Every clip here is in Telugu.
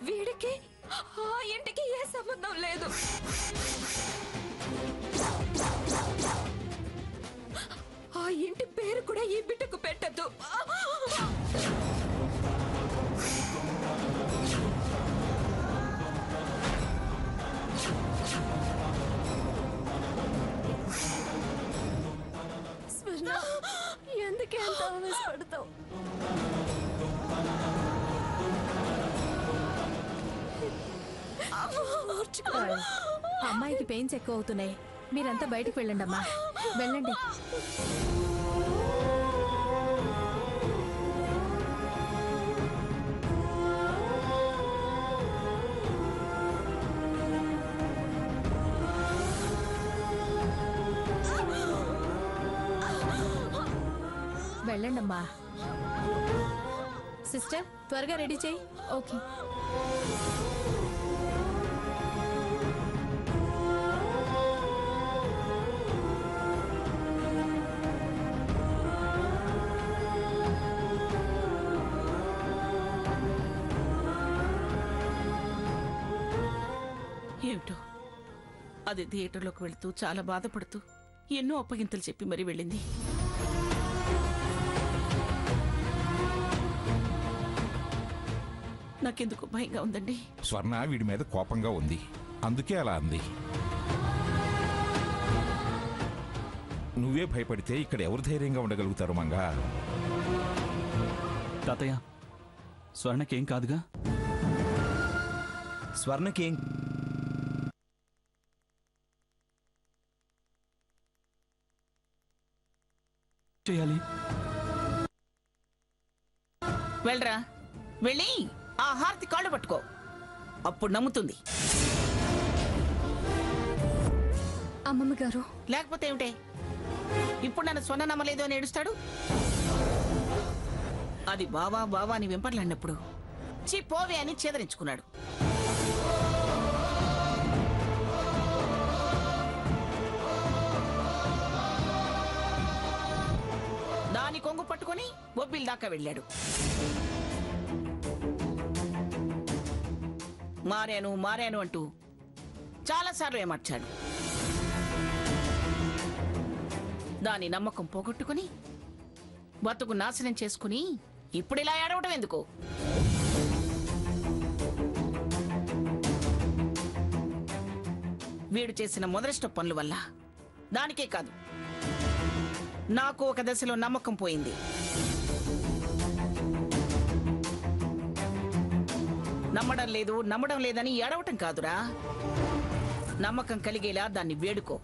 వీడికి ఆ ఇంటికి ఏ సంబంధం లేదు. ఆ ఇంటి పేరు కూడా ఈ బిడ్డకు పెట్టద్దు. ఎందుకే అంత ఆవేశపడతావు? అమ్మాయికి పెయిన్స్ ఎక్కువ అవుతున్నాయి. మీరంతా బయటికి వెళ్ళండి అమ్మా, వెళ్ళండి. వెళ్ళండమ్మా. సిస్టర్, త్వరగా రెడీ చేయి. ఓకే. ఏమిటో అది థియేటర్లోకి వెళుతూ చాలా బాధపడుతూ ఎన్నో అప్పగింతలు చెప్పి మరీ వెళ్ళింది. నాకెందుకు భయంగా ఉందండి. స్వర్ణ వీడి మీద కోపంగా ఉంది, అందుకే అలా అంది. నువ్వే భయపడితే ఇక్కడ ఎవరు ధైర్యంగా ఉండగలుగుతారు మంగా? తాతయ్య, స్వర్ణకేం కాదుగా? స్వర్ణకేం చేయాలి? వెళ్ళరా, వెళ్ళి ఆ హారతి కాళ్ళు పట్టుకో, అప్పుడు నమ్ముతుంది. అమ్మమ్మ గారు, లేకపోతే ఏమిటే? ఇప్పుడు నన్ను స్వర్ణ నమ్మలేదు అని ఏడుస్తాడు. అది బావా బావా అని వెంపర్లాడినప్పుడు చీ పోవే అని చేదరించుకున్నాడు. దాని కొంగు పట్టుకొని బొబ్బిల్ దాకా వెళ్ళాడు. మారాను మారాను అంటూ చాలాసార్లు ఏమర్చాడు. దాని నమ్మకం పోగొట్టుకుని బతుకు నాశనం చేసుకుని ఇప్పుడు ఇలా ఏడవటం ఎందుకు? వీడు చేసిన మొదలష్ట పనుల వల్ల దానికే కాదు నాకు ఒక దశలో నమ్మకం పోయింది. నమ్మడం లేదని ఏడవటం కాదురా, నమ్మకం కలిగేలా దాన్ని వేడుకో.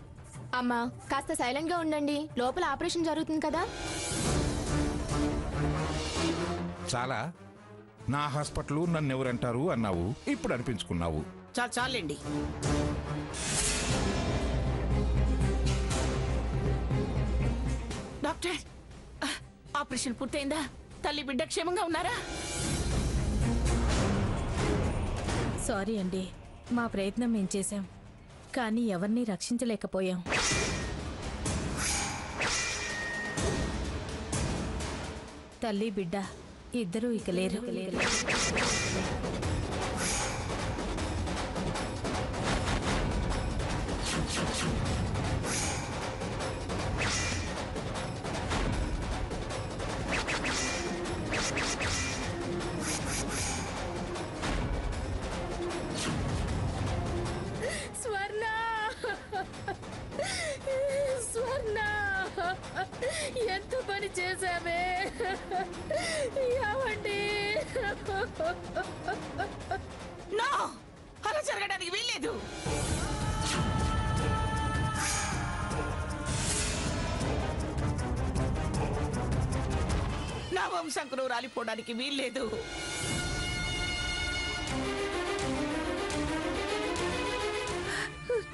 అమ్మా కాస్త సైలెంట్ గా ఉండండి, లోపల ఆపరేషన్ జరుగుతుంది కదా. చాలా నా హాస్పిటల్ నన్ను ఎవరంటారు అన్నావు, ఇప్పుడు అనిపించుకున్నావు. చాలండి. డాక్టర్, ఆపరేషన్ పూర్తయిందా? తల్లి బిడ్డ క్షేమంగా ఉన్నారా? సారీ అండి, మా ప్రయత్నం మేం చేశాం, కానీ ఎవరిని రక్షించలేకపోయాం. తల్లి బిడ్డ ఇద్దరూ ఇక లేరు. స్వర్ణ, స్వర్ణ, ఎంత పని చేశావే? ఏమండి? అలా జరగడానికి వీల్లేదు. నా వంశంకులు రాలిపోవడానికి వీల్లేదు.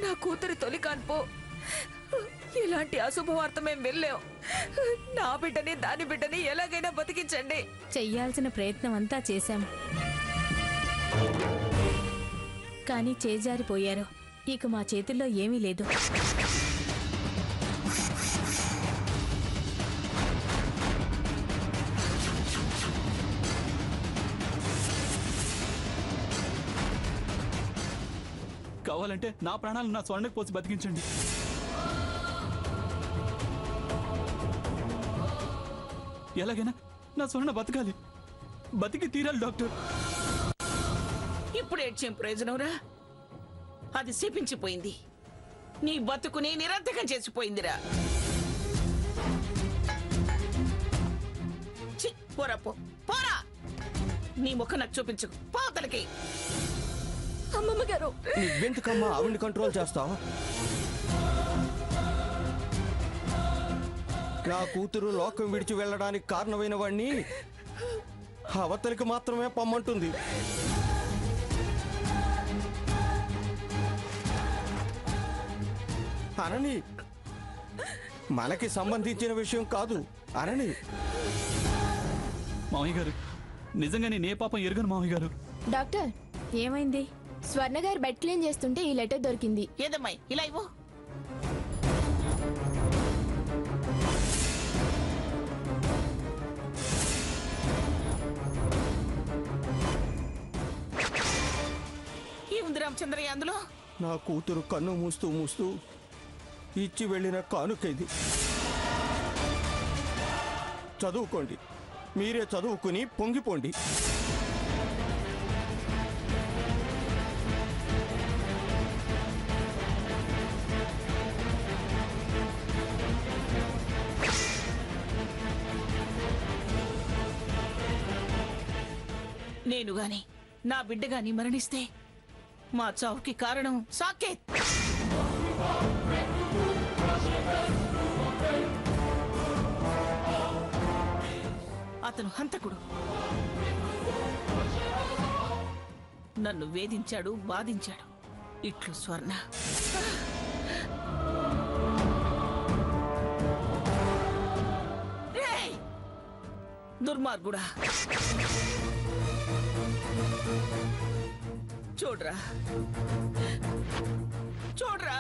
నా కూతురి తొలి కాన్పో, ఇలాంటి అశుభవార్త మేము వెళ్ళాం. నా బిడ్డని దాని బిడ్డని ఎలాగైనా బతికించండి. చెయ్యాల్సిన ప్రయత్నం అంతా చేశాం, కానీ చేజారిపోయారు. ఇక మా చేతుల్లో ఏమీ లేదు. కావాలంటే నా ప్రాణాలు నా స్వర్ణకు పోసి బతికించండి. ఎలాగైనా నా స్వర్ణ బతకాలి, బతికి తీరాలి డాక్టర్. ఇప్పుడు ఏడ్చేం ప్రయోజనంరా? అది శపించిపోయింది, నీ బతుకుని నిరర్థకం చేసిపోయిందిరా. ఛీ, పోరా పో, పోరా. నీ ముఖం నాకు చూపించు, పోతలకి. అమ్మమ్మ గారు, నువ్వెందుకమ్మా ఆవిడ్ని కంట్రోల్ చేస్తావు? నా కూతురు లోకం విడిచి వెళ్ళడానికి కారణమైన వాణ్ణి అవతలికి మాత్రమే పొమ్మంటుంది. అనని, మనకి సంబంధించిన విషయం కాదు అనని. మామయ్య గారు, నిజంగా నేను ఏ పాపం ఎరుగను మామయ్య గారు. డాక్టర్, ఏమైంది? స్వర్ణ గారు బెడ్ క్లీన్ చేస్తుంటే ఈ లెటర్ దొరికింది. ఏదమ్మాయి ఇలా ఇవ్వు. ఏముంది రామచంద్రయ్య అందులో? నా కూతురు కన్ను మూస్తూ మూస్తూ ఇచ్చి వెళ్ళిన కానుక ఇది. చదువుకోండి, మీరే చదువుకుని పొంగిపోండి. నేను గాని నా బిడ్డ గాని మరణిస్తే మా చావుకి కారణం సాకేత్. అతను హంతకుడు. నన్ను వేధించాడు, బాధించాడు. ఇట్లు స్వర్ణ. రేయ్! దుర్మార్గుడా, చూడ్రా చూడ్రా,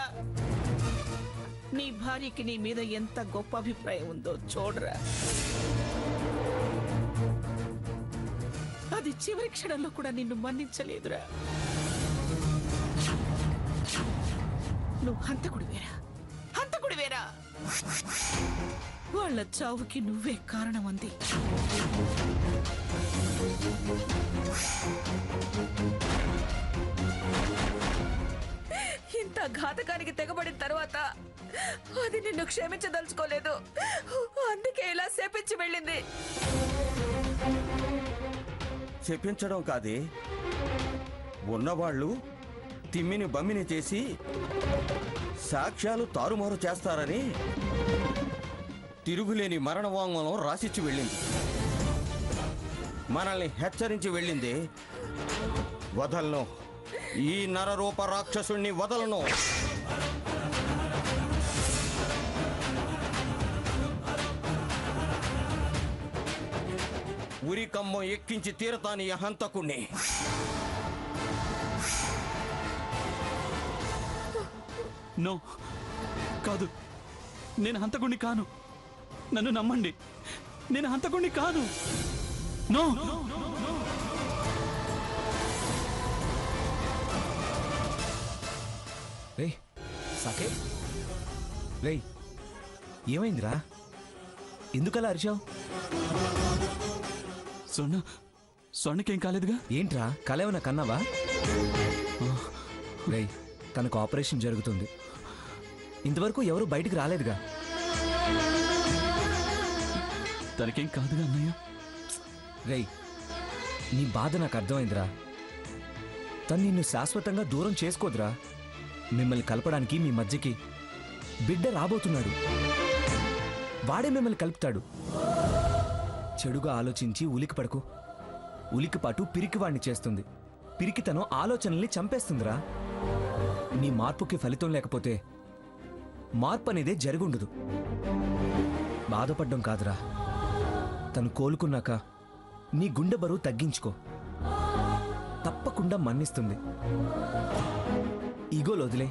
నీ భార్యకి నీ మీద ఎంత గొప్ప అభిప్రాయం ఉందో చూడ్రా. అది చివరి క్షణంలో కూడా నిన్ను మన్నించలేదురా. నువ్వు హంతకుడివేరా, హంతకుడివేరా. వాళ్ళ చావుకి నువ్వే కారణం అంది. ఇంత ఘాతకానికి తెగబడిన తర్వాత అది నిన్ను క్షమించదలుచుకోలేదు. అందుకే ఇలా శపించి వెళ్ళింది. చెప్పించడం కాదే, ఉన్నవాళ్ళు తిమ్మిని బమ్మిని చేసి సాక్ష్యాలు తారుమారు చేస్తారని తిరుగులేని మరణ వాంగ్మూలం రాసిచ్చి వెళ్ళింది. మనల్ని హెచ్చరించి వెళ్ళింది. వదలను, ఈ నరరూప రాక్షసుణ్ణి వదలను. ఉరికమ్మం ఎక్కించి తీరతాని హంతకుణ్ణి. నో, కాదు, నేను హంతకుణ్ణి కాను. నన్ను నమ్మండి, నేను హంతకుణ్ణి కాను. నో. రే సాకే, రే ఏమైందిరా? ఎందుకలా అరిచావు? స్వర్ణకేం కాలేదుగా? ఏంట్రా, కలేవన కన్నావా? రే, తనకు ఆపరేషన్ జరుగుతుంది. ఇంతవరకు ఎవరు బయటికి రాలేదుగా? తనకేం కాదుగా అన్నయ్య? రే, నీ బాధ నాకు అర్థమైందిరా. తను నిన్ను శాశ్వతంగా దూరం చేసుకోదురా. మిమ్మల్ని కలపడానికి మీ మధ్యకి బిడ్డ రాబోతున్నాడు. వాడే మిమ్మల్ని కలుపుతాడు. చెడుగా ఆలోచించి ఉలికి పడకు. ఉలికిపాటు పిరికివాణ్ణి చేస్తుంది. పిరికితనం ఆలోచనల్ని చంపేస్తుందిరా. నీ మార్పుకి ఫలితం లేకపోతే మార్పు అనేదే జరుగుండదు. బాధపడ్డం కాదురా, తను కోలుకున్నాక నీ గుండె బరువు తగ్గించుకో. తప్పకుండా మన్నిస్తుంది. ఈగోలు వదిలే.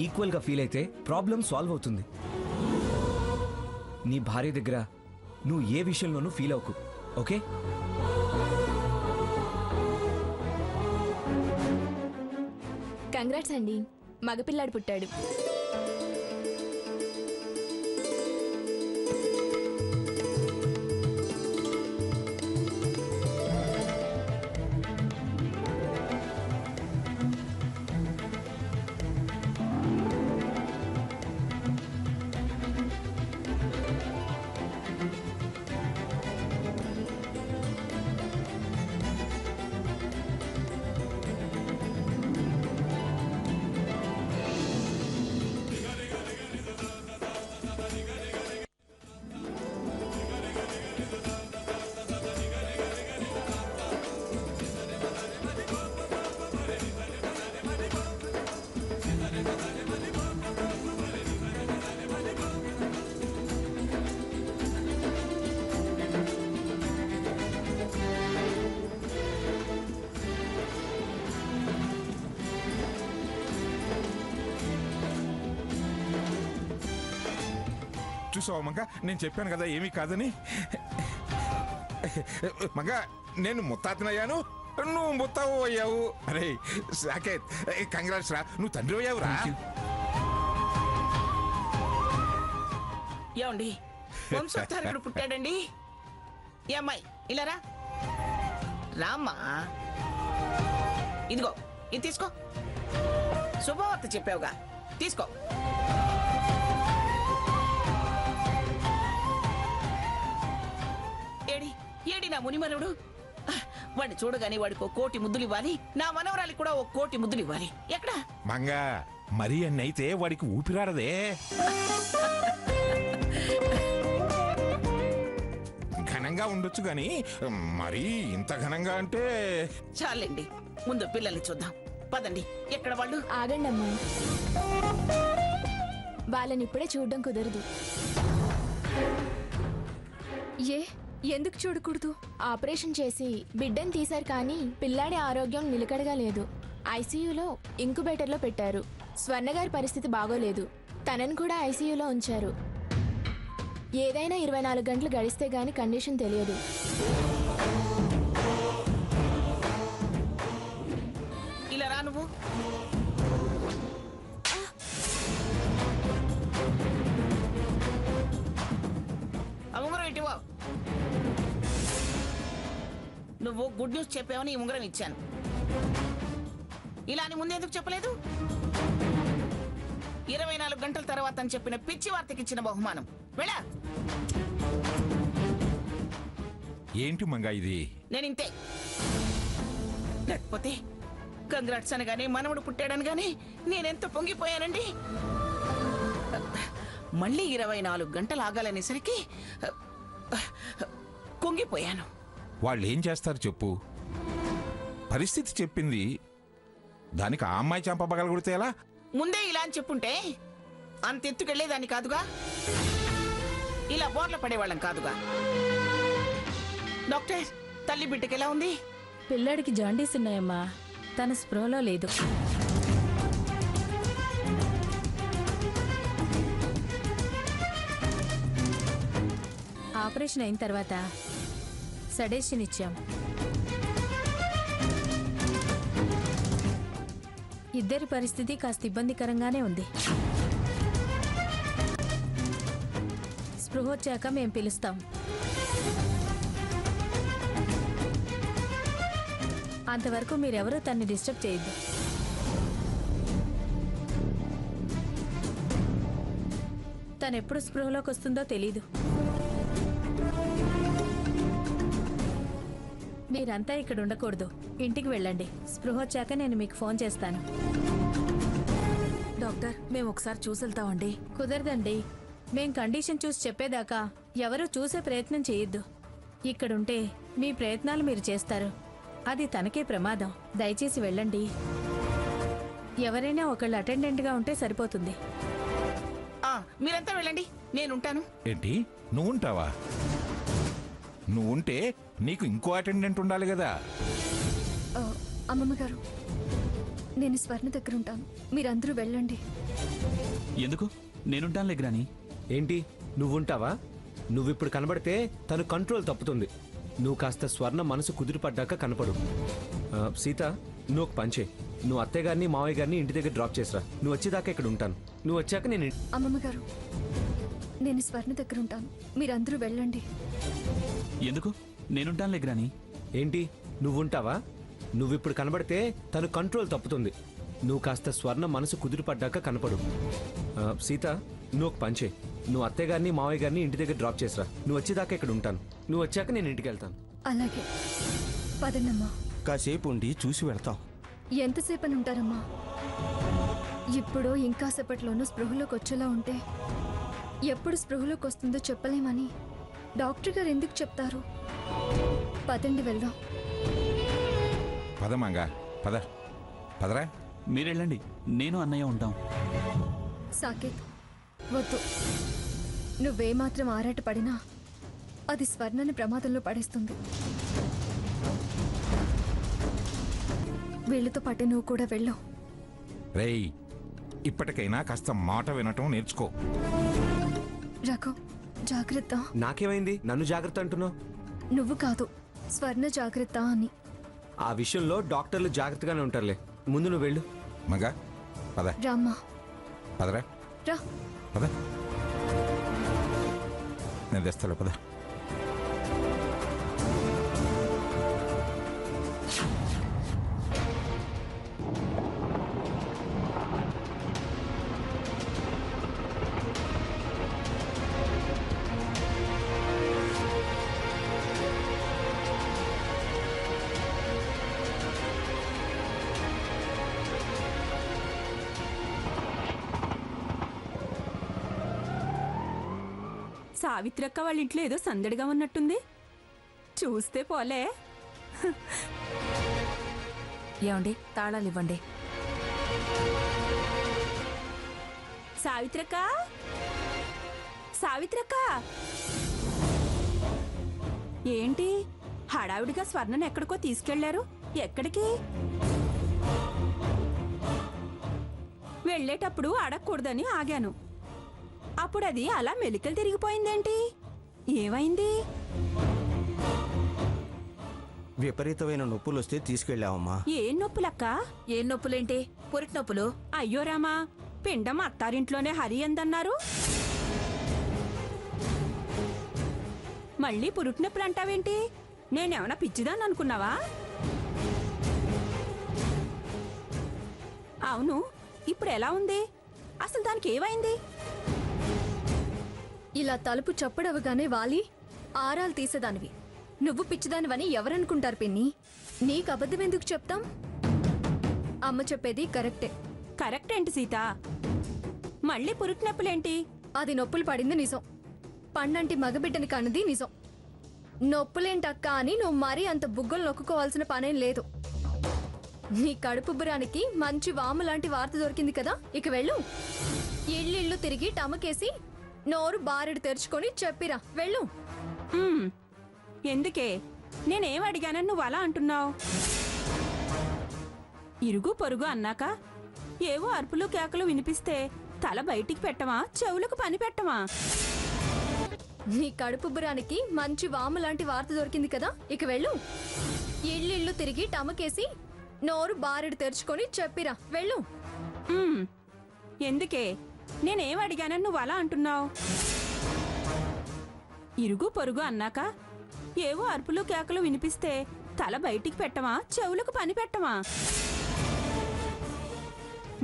ఈక్వల్గా ఫీల్ అయితే ప్రాబ్లం సాల్వ్ అవుతుంది. నీ భార్య దగ్గర నువ్వు ఏ విషయంలోనూ ఫీల్ అవ్వకు, ఓకే? కంగ్రాట్స్ అండి, మగపిల్లాడు పుట్టాడు. చూసావా మంగ, నేను చెప్పాను కదా ఏమీ కాదని. మంగ, నేను ముత్తాతనయ్యాను, నువ్వు ముత్తావు అయ్యావు. అరే సాకేత్, కంగ్రాట్స్ రా, నువ్వు తండ్రి అయ్యావురా. ఏమండి, వంశోద్ధారకుడు పుట్టాడండి. ఏ అమ్మాయి ఇలారా, రామ్మా. ఇదిగో ఇది తీసుకో, శుభవార్త చెప్పావుగా, తీసుకో. ఏడి ఏడి నా మునిమనుడు. వాడిని చూడగానే వాడికి 1 కోటి ముద్దులు ఇవ్వాలి, నా మనవరాలికి కూడా 1 కోటి ముద్దులు ఇవ్వాలి. ఎక్కడా మంగ, మరీ అన్నైతే వాడికి ఊపిరాడదే. ఘనంగా ఉండొచ్చు గాని మరీ ఇంత ఘనంగా అంటే. చాలండి, ముందు పిల్లల్ని చూద్దాం. పదండి. ఎక్కడ వాళ్ళు? ఆగండి అమ్మా, వాళ్ళని ఇప్పుడే చూడడం కుదరదు. ఎందుకు చూడకూడదు? ఆపరేషన్ చేసి బిడ్డను తీశారు, కానీ పిల్లాడి ఆరోగ్యం నిలకడగా లేదు. ఐసీయూలో ఇంకుబేటర్లో పెట్టారు. స్వర్ణగారి పరిస్థితి బాగోలేదు, తనను కూడా ఐసీయూలో ఉంచారు. ఏదైనా 24 గంటలు గడిస్తే గానీ కండిషన్ తెలియదు. ఇలా రా నువ్వు. ఉంగరం ఇటివో. నువ్వు గుడ్ న్యూస్ చెప్పావని ఈ ఉంగరం ఇచ్చాను. ఇలా అని ముందెందుకు చెప్పలేదు? 24 గంటల తర్వాత అని చెప్పిన పిచ్చి వార్తకి ఇచ్చిన బహుమానం. వెళ్ళా. ఏంటి మంగ ఇది? నేను ఇంతే. లేకపోతే కంగ్రాట్స్ అనగానే మనవడు పుట్టాడనగానే నేనెంత పొంగిపోయానండి. మళ్ళీ 24 గంటలు ఆగాలనేసరికి కుంగిపోయాను. వాళ్ళు ఏం చేస్తారు చెప్పు? పరిస్థితి చెప్పింది, దానికి ఆ అమ్మాయి చంప పగలగొడితే ఎలా? ముందే ఇలా అని చెప్పుంటే అంత ఎత్తుకెళ్లేదాన్ని కాదుగా, ఇలా బోర్ల పడేవాళ్ళం కాదుగా. డాక్టర్, తల్లి బిడ్డకి ఎలా ఉంది? పిల్లాడికి జాండీస్ ఉన్నాయమ్మా, తన స్పృహలో లేదు. ఆపరేషన్ అయిన తర్వాత సడేషన్ ఇచ్చాం. ఇద్దరి పరిస్థితి కాస్త ఇబ్బందికరంగానే ఉంది. స్పృహ వచ్చాక మేం పిలుస్తాం. అంతవరకు మీరెవరూ తన్ని డిస్టర్బ్ చేయొద్దు. తనెప్పుడు స్పృహలోకి వస్తుందో తెలీదు. మీరంతా ఇక్కడ ఉండకూడదు, ఇంటికి వెళ్ళండి. స్పృహ వచ్చాక నేను మీకు ఫోన్ చేస్తాను. డాక్టర్, మేము ఒకసారి చూసి వెళ్తామండి. కుదరదండి, మేం కండిషన్ చూసి చెప్పేదాకా ఎవరూ చూసే ప్రయత్నం చేయొద్దు. ఇక్కడుంటే మీ ప్రయత్నాలు మీరు చేస్తారు, అది తనకే ప్రమాదం. దయచేసి వెళ్ళండి. ఎవరైనా ఒకళ్ళు అటెండెంట్గా ఉంటే సరిపోతుంది. మీరంతా వెళ్ళండి, నేనుంటాను. ఏంటి, నువ్వుంటావా? నువ్వుంటే నీకు ఇంకో అటెండెంట్ ఉండాలి కదా. అమ్మమ్మ గారు, నేను స్వర్ణ దగ్గర ఉంటాను, మీరందరూ వెళ్ళండి. ఎందుకు? నేనుంటానులే గ్రాని. ఏంటి, నువ్వుంటావా? నువ్విప్పుడు కనబడితే తను కంట్రోల్ తప్పుతుంది. నువ్వు కాస్త స్వర్ణ మనసు కుదిరిపడ్డాక కనపడు. సీత, నువ్వు ఒక పని చేయి, నువ్వు అత్తయ్య గారిని మావయ్య గారిని ఇంటి దగ్గర డ్రాప్ చేసిరా. నువ్వు వచ్చేదాకా ఇక్కడ ఉంటాను. నువ్వు వచ్చాక నేను అమ్మమ్మ గారు, నేను స్వర్ణ దగ్గర ఉంటాను. మీరందరూ వెళ్ళండి. ఎందుకు? నేనుంటానులే గ్రాని. ఏంటి నువ్వుంటావా? నువ్విప్పుడు కనబడితే తను కంట్రోల్ తప్పుతుంది. నువ్వు కాస్త స్వర్ణ మనసు కుదిరిపడ్డాక కనపడు. సీత, నువ్వు ఒక పంచే. నువ్వు అత్తయ్య గారిని మావయ్య గారిని ఇంటి దగ్గర డ్రాప్ చేసిరా. నువ్వు వచ్చేదాకా ఇక్కడ ఉంటాను. నువ్వు వచ్చాక నేను ఇంటికి వెళ్తాను. అలాగే, పదండమ్మా. కాసేపు ఉండి చూసి వెళ్తాం. ఎంతసేపు అని ఉంటారమ్మా? ఇప్పుడు ఇంకా సేపట్లోనూ స్పృహలోకి వచ్చేలా ఉంటే ఎప్పుడు స్పృహలోకి వస్తుందో చెప్పలేమని డాక్టర్ గారు ఎందుకు చెప్తారు? పదండి వెళ్దాం. పదమంగా పద. పదరా. మీరెళ్ళండి, నేను అన్నయ్య ఉంటాం. సాకేత్, వద్దు. నువ్వేమాత్రం ఆరాట పడినా అది స్వర్ణని ప్రమాదంలో పడేస్తుంది. వీళ్ళతో పాటు నువ్వు కూడా వెళ్ళావు. రేయ్, ఇప్పటికైనా కాస్త మాట వినటం నేర్చుకో. రఘు, జాగ్రత్త. నాకేమైంది? నన్ను జాగ్రత్త అంటున్నావు? నువ్వు కాదు, స్వర్ణ జాగ్రత్త అని. ఆ విషయంలో డాక్టర్లు జాగ్రత్తగానే ఉంటారులే. ముందు నువ్వు వెళ్ళు. మగా పద. రామ్మా. పదరా. రా. పద. నేను తెస్తాలే, పద. సావిత్రక్క వాళ్ళ ఇంట్లో ఏదో సందడిగా ఉన్నట్టుంది. చూస్తే పోలే. ఏమండి, తాళాలు ఇవ్వండి. సావిత్రక్క, సావిత్రక్క, ఏంటి హడావిడిగా స్వర్ణను ఎక్కడికో తీసుకెళ్లారు? ఎక్కడికి? వెళ్ళేటప్పుడు అడగకూడదని ఆగాను. అప్పుడు అది అలా మెలికలు తిరిగిపోయిందేంటి? ఏమైంది? విపరీతమైన నొప్పులు వస్తే తీసుకెళ్ళావమ్మా. ఏం నొప్పులక్క? ఏం నొప్పులేంటి? పురిటి నొప్పులు. అయ్యో రామా, పిండం అత్తారింట్లోనే హరి ఎందన్నారు? మళ్ళీ పురుటి నొప్పులు అంటావేంటి? నేనేమన్నా పిచ్చిదాన్ని అనుకున్నావా? అవును, ఇప్పుడు ఎలా ఉంది? అసలు దానికి ఏమైంది? ఇలా తలుపు చప్పుడవగానే వాలి ఆరాలు తీసేదానివి. నువ్వు పిచ్చిదానివని ఎవరనుకుంటారు పిన్ని? నీకు అబద్ధం ఎందుకు చెప్తాం? అమ్మ చెప్పేది కరెక్టే. కరెక్ట్ ఏంటి సీత? మళ్ళీ పురుటి నొప్పులేంటి? అది నొప్పులు పడింది నిజం. పండంటి మగబిడ్డని కన్నది నిజం. నొప్పులేంటక్క అని నువ్వు మరీ అంత బుగ్గలు నొక్కుకోవాల్సిన పనేం లేదు. నీ కడుపుబ్బరానికి మంచి వాము లాంటి వార్త దొరికింది కదా, ఇక వెళ్ళు. ఇళ్ళు తిరిగి టమకేసి నోరు బారెడు తెరుచుకొని చెప్పిరా, వెళ్ళు. ఎందుకే? నేనేం అడిగానని నువ్వు అలా అంటున్నావు? ఇరుగు పొరుగు అన్నాక ఏవో అరుపులు కేకలు వినిపిస్తే తల బయటికి పెట్టమా, చెవులకు పని పెట్టమా? నీ కడుపుబ్బరానికి మంచి వాము లాంటి వార్త దొరికింది కదా, ఇక వెళ్ళు. ఇళ్ళు తిరిగి టమకేసి నోరు బారెడు తెరుచుకొని చెప్పిరా, వెళ్ళు. ఎందుకే? నేనేం అడిగానని నువ్వు అలా అంటున్నావు? ఇరుగు పొరుగు అన్నాక ఏవో అరుపులు కేకలు వినిపిస్తే తల బయటికి పెట్టమా, చెవులకు పని పెట్టమా?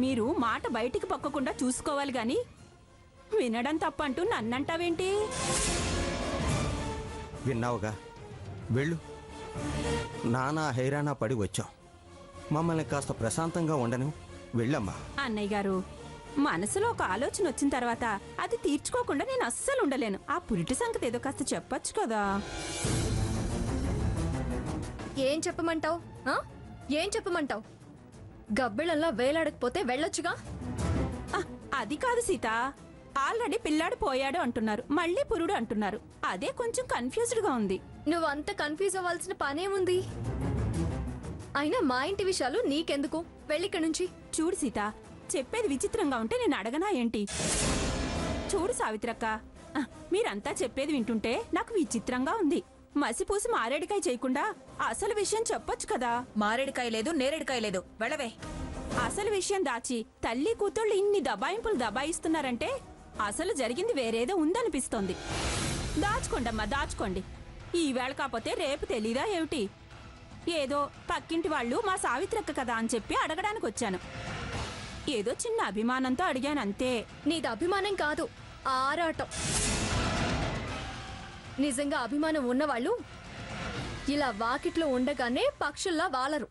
మీరు మాట బయటికి పొక్కకుండా చూసుకోవాలి గాని వినడం తప్పంటూ నన్నంటావేంటి? విన్నావుగా, వెళ్ళు. నానా హైరానా పడి వచ్చాం. మమ్మల్ని కాస్త ప్రశాంతంగా ఉండను. వెళ్ళమ్మా. అన్నయ్య గారు, మనసులో ఒక ఆలోచన వచ్చిన తర్వాత అది తీర్చుకోకుండా నేను అస్సలు ఉండలేను. ఆ పురిటి సంగతి ఏదో కాస్త చెప్పొచ్చు కదా. ఏం చెప్పమంటావు? ఏం చెప్పమంటావు? గబ్బిళ్ళల్లా వేలాడకపోతే వెళ్ళొచ్చుగా. అది కాదు సీత, ఆల్రెడీ పిల్లాడు పోయాడు అంటున్నారు, మళ్ళీ పురుడు అంటున్నారు. అదే కొంచెం కన్ఫ్యూజ్డ్ గా ఉంది. నువ్వంత కన్ఫ్యూజ్ అవ్వాల్సిన పనేముంది? అయినా మా ఇంటి విషయాలు నీకెందుకు? వెళ్ళిక్కడి నుంచి. చూడు సీత, చెప్పేది విచిత్రంగా ఉంటే నేను అడగనా ఏంటి? చూడు సావిత్రక్క, మీరంతా చెప్పేది వింటుంటే నాకు విచిత్రంగా ఉంది. మసిపూసి మారేడికాయ చేయకుండా అసలు విషయం చెప్పొచ్చు కదా. మారేడికాయ లేదు, నేరేడికాయ లేదు. వెళ్ళవే. అసలు విషయం దాచి తల్లి కూతుళ్ళు ఇన్ని దబాయింపులు దబాయిస్తున్నారంటే అసలు జరిగింది వేరేదో ఉందనిపిస్తోంది. దాచుకోండమ్మా, దాచుకోండి. ఈవేళ కాకపోతే రేపు తెలీదా ఏమిటి? ఏదో పక్కింటి వాళ్ళు మా సావిత్రక్క కదా అని చెప్పి అడగడానికి వచ్చాను. ఏదో చిన్న అభిమానంతో అడిగానంతే. నీది అభిమానం కాదు, ఆరాటం. నిజంగా అభిమానం ఉన్నవాళ్ళు ఇలా వాకిట్లో ఉండగానే పక్షుల్లా వాలరు.